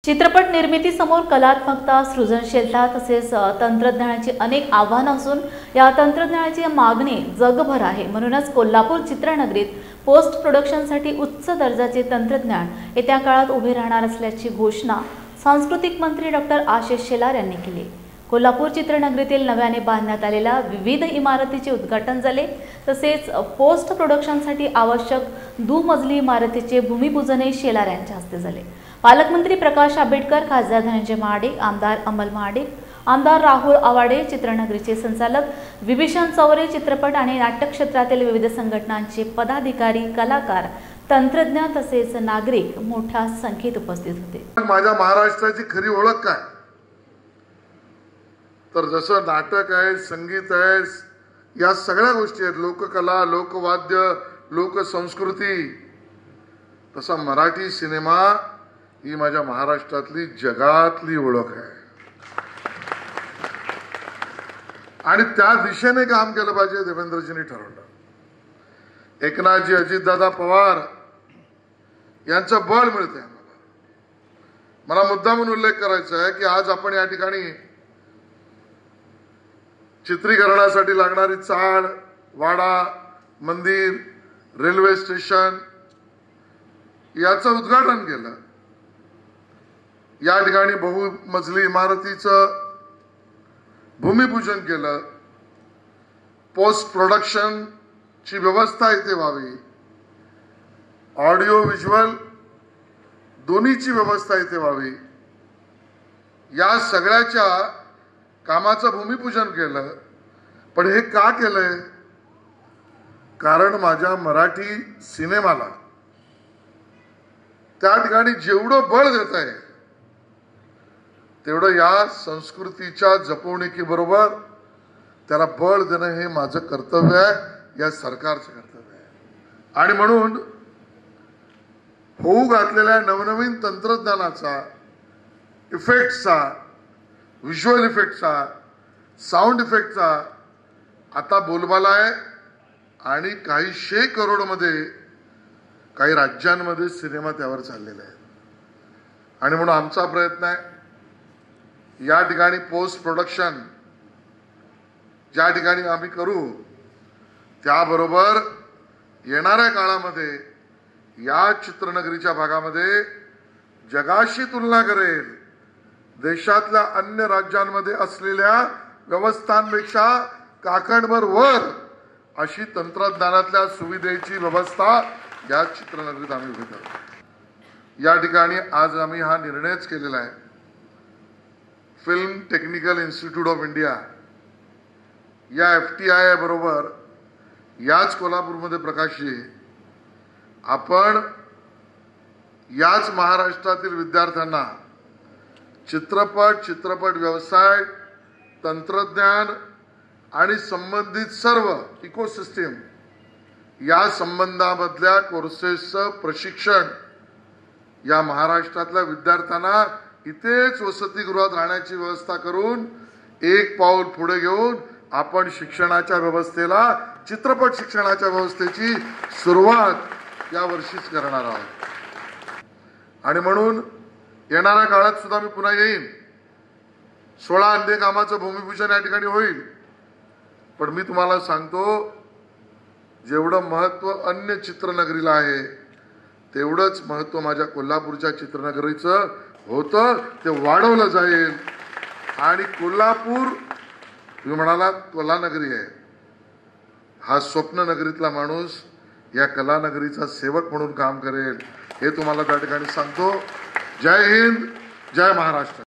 चित्रपट निर्मितीसमोर कलात्मकता, सृजनशीलता तसेच तंत्रज्ञानाची अनेक आव्हानं असून या तंत्रज्ञानाची मागणी जगभर आहे। म्हणूनच कोल्हापूर चित्रनगरीत पोस्ट प्रोडक्शनसाठी उच्च दर्जाचे तंत्रज्ञान येत्या काळात उभे राहणार असल्याची घोषणा सांस्कृतिक मंत्री डॉ. आशिष शेलार यांनी केली। कोल्हापूर चित्रनगरीतील नव्याने बांधण्यात आलेल्या विविध इमारतीचे उद्घाटन झाले। तसेच पोस्ट प्रोडक्शनसाठी आवश्यक दुमजली इमारतीचे भूमिपूजनही शेलार यांच्या हस्ते झाले। पालकमंत्री प्रकाश आंबेडकर, खासदार धनंजय महाडिक, आमदार अमल महाडिक, आमदार राहुल आवाडे, चित्रनगरीचे संचालक विभीषण चौरे, चित्रपट आणि नाट्य क्षेत्रातील विविध संघटनांचे पदाधिकारी, कलाकार, तंत्रज्ञ तसेच नागरिक मोठ्या संख्येत उपस्थित होते। माझ्या महाराष्ट्राची खरी ओळख काय तर जसं नाटक आहे, संगीत आहे, या सगळ्या गोष्टी आहेत, लोककला, लोकवाद्य, लोकसंस्कृती, तसा मराठी सिनेमा ही माझ्या महाराष्ट्रातली जगातली ओळख आहे आणि त्या दिशेने काम केलं पाहिजे देवेंद्रजींनी ठरवलं। एकनाथजी, अजितदादा पवार यांचं बळ मिळते मला मुद्दामून उल्लेख करायचा आहे की आज आपण या ठिकाणी चित्रीकरणासाठी लागणारी चाळ, वाडा, मंदिर, रेल्वे स्टेशन याचं उद्घाटन केलं। या ठिकाणी बहुमजली इमारतीचं भूमिपूजन केलं। पोस्ट प्रोडक्शन ची व्यवस्था इथे व्हावी, ऑडिओ व्हिज्युअल दोन्हीची व्यवस्था इथे व्हावी, या सगळ्याच्या कामाचं भूमिपूजन केलं। पण हे का केलंय? कारण माझ्या मराठी सिनेमाला त्या ठिकाणी जेवढं बळ देत आहे तेवढं या संस्कृतीच्या जपवणुकीबरोबर त्याला बळ देणं हे माझं कर्तव्य आहे, या सरकारचं कर्तव्य आहे। आणि म्हणून होऊ घातलेल्या नवनवीन तंत्रज्ञानाचा, इफेक्टचा, व्हिज्युअल इफेक्टचा, साऊंड इफेक्टचा आता बोलबाला आहे आणि काही 100 करोड मध्ये काही राज्यांमध्ये सिनेमा त्यावर चाललेला आहे। आणि म्हणून आमचा प्रयत्न आहे या ठिकाणी पोस्ट प्रोडक्शन ज्या ठिकाणी आम्ही करू त्याबरोबर येणाऱ्या काळामध्ये या चित्रनगरीच्या भागामध्ये जगाशी तुलना करेल देशातल्या अन्य राज्यांमध्ये असलेल्या व्यवस्थांपेक्षा काकणभर वर अशी तंत्रज्ञानातल्या सुविधेची व्यवस्था या चित्रनगरीत आम्ही उभी करू। या ठिकाणी आज आम्ही हा निर्णयच केलेला आहे, film technical institute of India या FTI बरोबर याच कोल्हापूरमध्ये प्रकाशजी आपण याच महाराष्ट्रातील विद्यार्थ्यांना चित्रपट व्यवसाय, तंत्रज्ञान आणि संबंधित सर्व इकोसिस्टीम या संबंधामधल्या कोर्सेसचं प्रशिक्षण या महाराष्ट्रातल्या विद्यार्थ्यांना इथेच वसतिगृहात राहण्याची व्यवस्था करून एक पाऊल पुढे घेऊन आपण शिक्षणाच्या व्यवस्थेला, चित्रपट शिक्षणाच्या व्यवस्थेची सुरुवात या वर्षीच करणार आहोत। आणि म्हणून येणाऱ्या काळात सुद्धा मी पुन्हा येईन, 16 अंधे कामाचं भूमिपूजन या ठिकाणी होईल। पण मी तुम्हाला सांगतो जेवढं महत्व अन्य चित्रनगरीला आहे तेवढंच महत्व माझ्या कोल्हापूरच्या चित्रनगरीचं होतं, ते वाढवलं जाईल। आणि कोल्हापूर तुम्ही म्हणाला कलानगरी आहे, हा स्वप्ननगरीतला माणूस या कलानगरीचा सेवक म्हणून काम करेल हे तुम्हाला त्या ठिकाणी सांगतो। जय हिंद, जय महाराष्ट्र।